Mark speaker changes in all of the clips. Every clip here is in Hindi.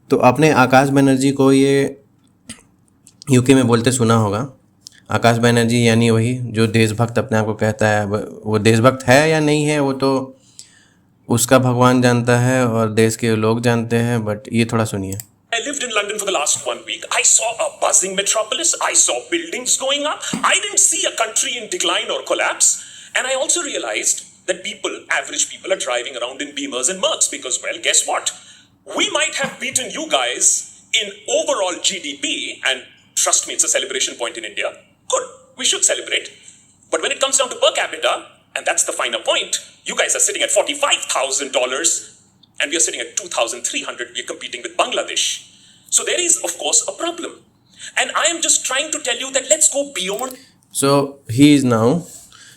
Speaker 1: तो आपने आकाश बनर्जी को ये यूके में बोलते सुना होगा। आकाश बनर्जी यानी वही जो देशभक्त अपने आप को कहता है। वो देशभक्त है या नहीं है वो तो उसका भगवान जानता है और देश के लोग जानते हैं, बट ये थोड़ा सुनिए।
Speaker 2: I lived in London for the last 1 week. I saw a buzzing metropolis. I saw buildings going up. I didn't see a country in decline or collapse. And I also realized that people, average people, are driving around in Beamers and Mercs because, well, guess what? We might have beaten you guys in overall GDP, and trust me, it's a celebration point in India. Good, we should celebrate. But when it comes down to per capita, and that's the finer point, you guys are sitting at $45,000. And we are sitting at 2,300. We are competing with Bangladesh. So there is, of course, a problem. And I am just trying to tell you that let's go beyond.
Speaker 1: So he is now,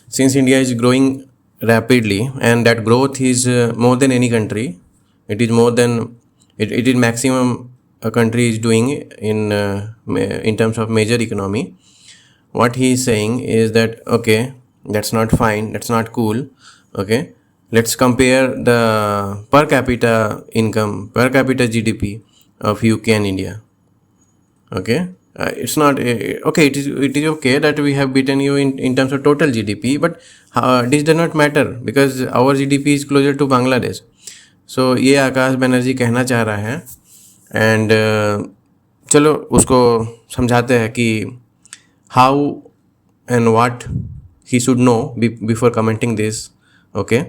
Speaker 1: since India is growing rapidly, and that growth is more than any country. It is more than it is maximum a country is doing in terms of major economy. What he is saying is that okay, that's not fine, that's not cool. Okay, let's compare the per capita income, per capita GDP of UK and India. Okay, it's not okay. It is okay that we have beaten you in terms of total GDP, but this does not matter because our GDP is closer to Bangladesh. So ये आकाश बनर्जी कहना चाह रहा है, एंड चलो उसको समझाते हैं कि how and what he should know before commenting this. Okay,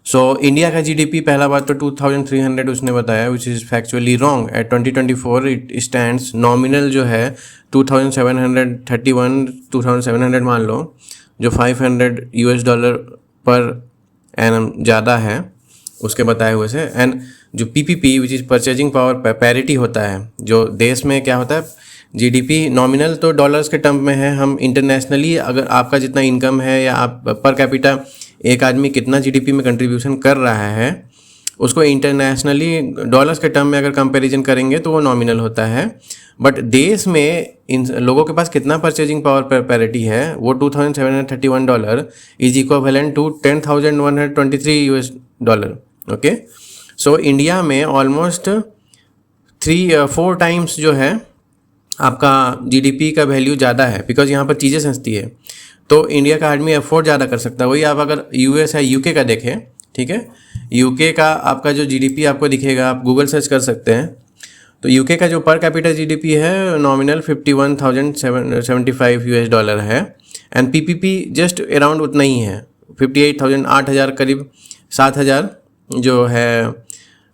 Speaker 1: so India का जीडीपी पहला बात तो 2300 उसने बताया, which is factually wrong. At 2024 it stands nominal जो है 2731, 2700 मान लो, जो $500 पर एनम ज़्यादा है उसके बताए हुए से. एंड जो PPP which is purchasing power parity होता है, जो देश में क्या होता है, जीडीपी नॉमिनल तो डॉलर्स के टर्म में है. हम इंटरनेशनली अगर आपका जितना इनकम है या आप पर कैपिटा एक आदमी कितना जीडीपी में कंट्रीब्यूशन कर रहा है, उसको इंटरनेशनली डॉलर्स के टर्म में अगर कंपैरिजन करेंगे तो वो नॉमिनल होता है. बट देश में इन लोगों के पास कितना परचेजिंग पावर पैरिटी है, वो $2731 is equivalent to $10,123. Okay, so India में ऑलमोस्ट 3-4 टाइम्स जो है आपका जीडीपी का वैल्यू ज़्यादा है, बिकॉज यहाँ पर चीज़ें सस्ती है. तो इंडिया का आदमी अफोर्ड ज़्यादा कर सकता है. वही आप अगर यूएस है यूके का देखें, ठीक है, यूके का आपका जो जीडीपी आपको दिखेगा, आप गूगल सर्च कर सकते हैं, तो यूके का जो पर कैपिटल जीडीपी है नॉमिनल $51,075 है, एंड पीपीपी जस्ट अराउंड उतना ही है, 58,000, 8,000 करीब 7,000 जो है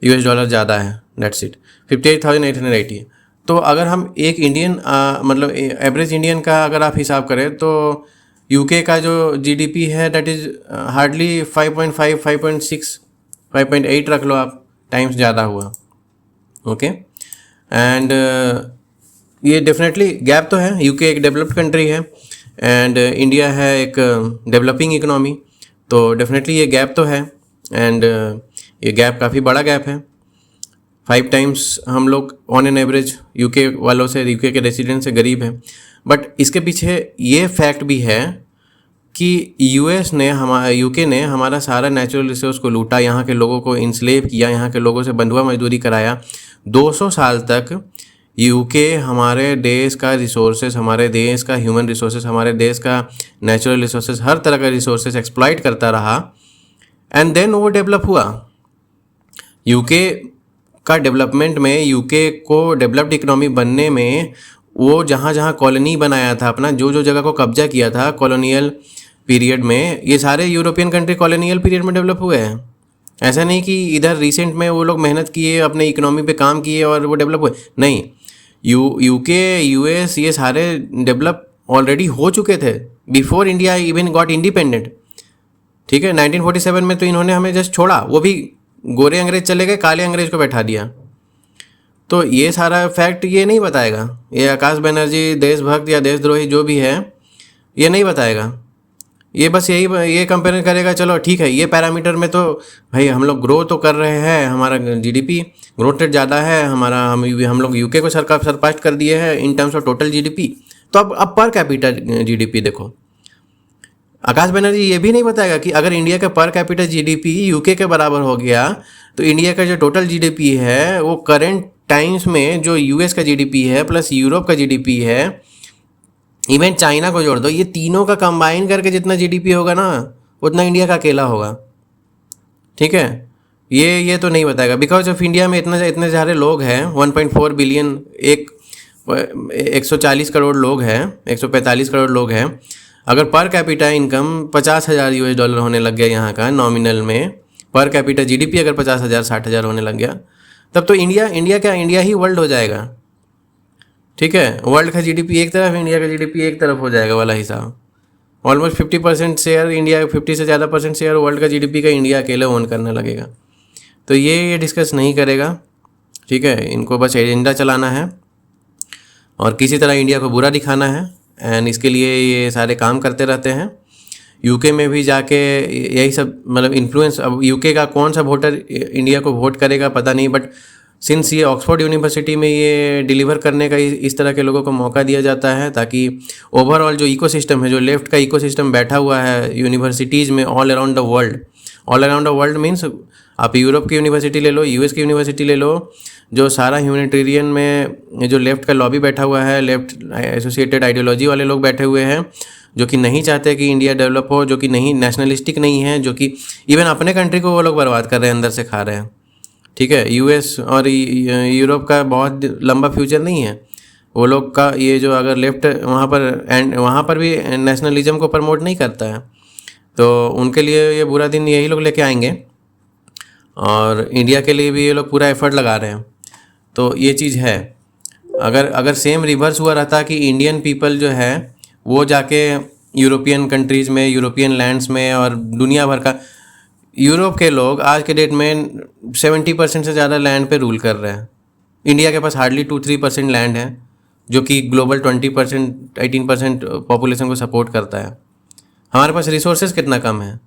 Speaker 1: $, ज़्यादा है. That's it, 58,880. तो अगर हम एक इंडियन मतलब एवरेज इंडियन का अगर आप हिसाब करें तो यूके का जो जीडीपी है दैट इज़ हार्डली 5.5, 5.6, 5.8 रख लो आप, टाइम्स ज़्यादा हुआ. ओके, एंड ये डेफिनेटली गैप तो है. यूके एक डेवलप्ड कंट्री है एंड इंडिया है एक डेवलपिंग इकोनॉमी, तो डेफिनेटली ये गैप तो है, एंड ये गैप काफ़ी बड़ा गैप है. 5 टाइम्स हम लोग ऑन एन एवरेज यूके वालों से, यूके के रेसिडेंट से गरीब हैं. बट इसके पीछे ये फैक्ट भी है कि यूके ने हमारा सारा नेचुरल रिसोर्स को लूटा, यहाँ के लोगों को इंस्लेव किया, यहाँ के लोगों से बंधुआ मजदूरी कराया. 200 साल तक यूके हमारे देश का रिसोर्सेज, हमारे देश का ह्यूमन रिसोर्सेज, हमारे देश का नेचुरल रिसोर्सेज, हर तरह का रिसोर्सेज एक्सप्लॉइट करता रहा, एंड देन वो डेवलप हुआ. यूके का डेवलपमेंट में, यूके को डेवलप्ड इकोनॉमी बनने में, वो जहाँ जहाँ कॉलोनी बनाया था अपना, जो जो जगह को कब्जा किया था कॉलोनियल पीरियड में, ये सारे यूरोपियन कंट्री कॉलोनियल पीरियड में डेवलप हुए हैं. ऐसा नहीं कि इधर रिसेंट में वो लोग मेहनत किए, अपने इकोनॉमी पे काम किए और वो डेवलप हुए. नहीं, यूके, यूएस, ये सारे डेवलप ऑलरेडी हो चुके थे before India even got independent. ठीक है, 1947 में तो इन्होंने हमें जस्ट छोड़ा, वो भी गोरे अंग्रेज चले गए, काले अंग्रेज को बैठा दिया. तो ये सारा फैक्ट ये नहीं बताएगा, ये आकाश बनर्जी देशभक्त या देशद्रोही जो भी है ये नहीं बताएगा. ये बस ये कंपेयर करेगा, चलो ठीक है, ये पैरामीटर में तो भाई हम लोग ग्रो तो कर रहे हैं, हमारा जीडीपी ग्रोथ रेट ज़्यादा है हमारा, हम लोग यूके को सरपास कर दिए हैं in terms of total GDP. तो अब पर कैपिटा जीडीपी देखो, आकाश बनर्जी ये भी नहीं बताएगा कि अगर इंडिया का पर कैपिटा जीडीपी यूके के बराबर हो गया तो इंडिया का जो टोटल जीडीपी है वो करंट टाइम्स में जो यूएस का जीडीपी है प्लस यूरोप का जीडीपी है, इवन चाइना को जोड़ दो, ये तीनों का कंबाइन करके जितना जीडीपी होगा ना उतना इंडिया का अकेला होगा। ठीक है, ये तो नहीं बताएगा बिकॉज ऑफ इंडिया में इतने सारे लोग हैं, 1.4 बिलियन, 140 करोड़ लोग हैं, 145 करोड़ लोग हैं। अगर per capita income 50,000 US dollar होने लग गया यहाँ का नॉमिनल में, पर कैपिटा जीडीपी अगर 50,000 60,000 होने लग गया, तब तो इंडिया ही वर्ल्ड हो जाएगा। ठीक है, वर्ल्ड का जीडीपी एक तरफ, इंडिया का जीडीपी एक तरफ हो जाएगा वाला हिसाब। ऑलमोस्ट 50% शेयर इंडिया, 50 से ज़्यादा % शेयर वर्ल्ड का जीडीपी का इंडिया अकेले ओन करने लगेगा। तो ये डिस्कस नहीं करेगा। ठीक है, इनको बस एजेंडा चलाना है और किसी तरह इंडिया को बुरा दिखाना है, एंड इसके लिए ये सारे काम करते रहते हैं। यूके में भी जाके यही सब मतलब इन्फ्लुएंस, अब यूके का कौन सा वोटर इंडिया को वोट करेगा पता नहीं, बट सिंस ये ऑक्सफोर्ड यूनिवर्सिटी में ये डिलीवर करने का इस तरह के लोगों को मौका दिया जाता है ताकि ओवरऑल जो इकोसिस्टम है, जो लेफ्ट का इकोसिस्टम बैठा हुआ है यूनिवर्सिटीज़ में all around the world means आप यूरोप की यूनिवर्सिटी ले लो, यूएस की यूनिवर्सिटी ले लो, जो सारा ह्यूमैनिटेरियन में जो लेफ्ट का लॉबी बैठा हुआ है, लेफ्ट एसोसिएटेड आइडियोलॉजी वाले लोग बैठे हुए हैं जो कि नहीं चाहते कि इंडिया डेवलप हो, जो कि नहीं नेशनलिस्टिक नहीं है, जो कि इवन अपने कंट्री को वो लोग बर्बाद कर रहे हैं, अंदर से खा रहे हैं। ठीक है, यूएस और यूरोप का बहुत लंबा फ्यूचर नहीं है वो लोग का। ये जो अगर लेफ्ट वहाँ पर भी नेशनलिज्म को प्रमोट नहीं करता है, तो उनके लिए ये बुरा दिन यही लोग लेके आएंगे, और इंडिया के लिए भी ये लोग पूरा एफर्ट लगा रहे हैं। तो ये चीज़ है, अगर सेम रिवर्स हुआ रहता कि इंडियन पीपल जो है वो जाके यूरोपियन कंट्रीज़ में, यूरोपियन लैंड्स में और दुनिया भर का, यूरोप के लोग आज के डेट में 70% से ज़्यादा लैंड पे रूल कर रहे हैं। इंडिया के पास हार्डली 2-3% लैंड है जो कि ग्लोबल 20% 18% पॉपुलेशन को सपोर्ट करता है। हमारे पास रिसोर्सेज कितना कम है।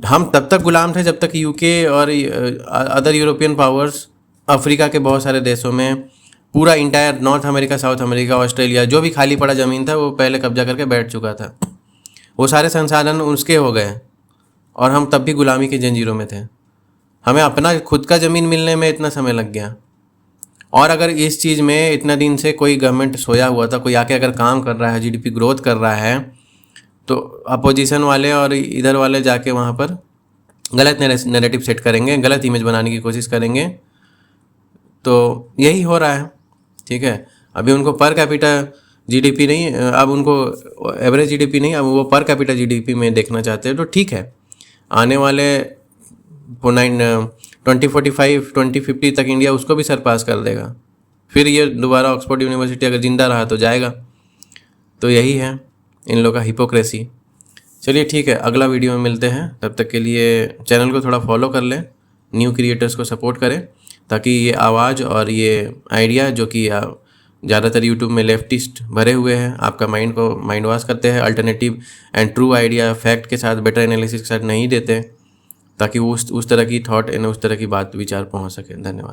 Speaker 1: हम तब तक गुलाम थे जब तक यूके और अदर यूरोपियन पावर्स अफ्रीका के बहुत सारे देशों में, पूरा entire north America, south America, Australia, जो भी खाली पड़ा ज़मीन था वो पहले कब्जा करके बैठ चुका था। वो सारे संसाधन उसके हो गए और हम तब भी गुलामी के जंजीरों में थे। हमें अपना खुद का ज़मीन मिलने में इतना समय लग गया। और अगर इस चीज़ में इतना दिन से कोई गवर्नमेंट सोया हुआ था, कोई आके अगर काम कर रहा है, जीडीपी ग्रोथ कर रहा है, तो अपोजिशन वाले और इधर वाले जाके वहाँ पर गलत नैरेटिव सेट करेंगे, गलत इमेज बनाने की कोशिश करेंगे। तो यही हो रहा है। ठीक है, अभी उनको पर कैपिटा जीडीपी नहीं, अब उनको एवरेज जीडीपी नहीं, अब वो पर कैपिटा जीडीपी में देखना चाहते हैं। तो ठीक है, आने वाले 2045 2050 तक इंडिया उसको भी सरपास कर देगा। फिर ये दोबारा ऑक्सफोर्ड यूनिवर्सिटी अगर ज़िंदा रहा तो जाएगा। तो यही है इन लोगों का हिपोक्रेसी। चलिए ठीक है, अगला वीडियो में मिलते हैं। तब तक के लिए चैनल को थोड़ा फॉलो कर लें, न्यू क्रिएटर्स को सपोर्ट करें, ताकि ये आवाज़ और ये आइडिया जो कि ज़्यादातर यूट्यूब में लेफ्टिस्ट भरे हुए हैं, आपका माइंड को माइंड वॉश करते हैं, alternative and true idea fact के साथ, बेटर एनालिसिस के साथ नहीं देते, ताकि वो उस तरह की थॉट एंड उस तरह की बात विचार पहुंच सके। धन्यवाद।